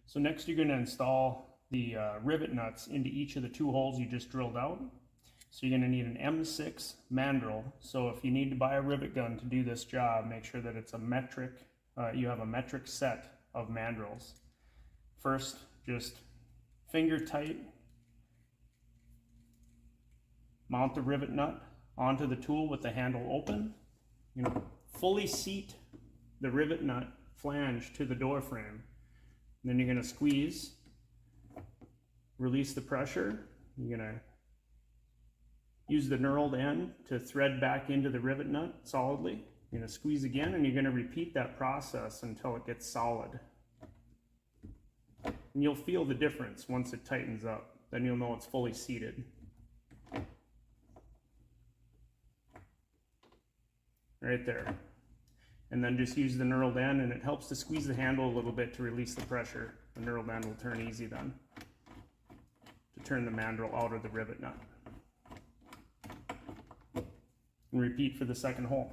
So next you're going to install the rivet nuts into each of the 2 holes you just drilled out. So you're going to need an M6 mandrel. So if you need to buy a rivet gun to do this job, make sure that it's a metric, you have a metric set of mandrels. First, just finger tight, mount the rivet nut onto the tool with the handle open. You know, fully seat the rivet nut flange to the door frame. And then you're going to squeeze, release the pressure. You're going to use the knurled end to thread back into the rivet nut solidly. You're going to squeeze again, and you're going to repeat that process until it gets solid. And you'll feel the difference once it tightens up. Then you'll know it's fully seated. Right there. And then just use the knurled end, and it helps to squeeze the handle a little bit to release the pressure. The knurled end will turn easy then to turn the mandrel out of the rivet nut. And repeat for the second hole.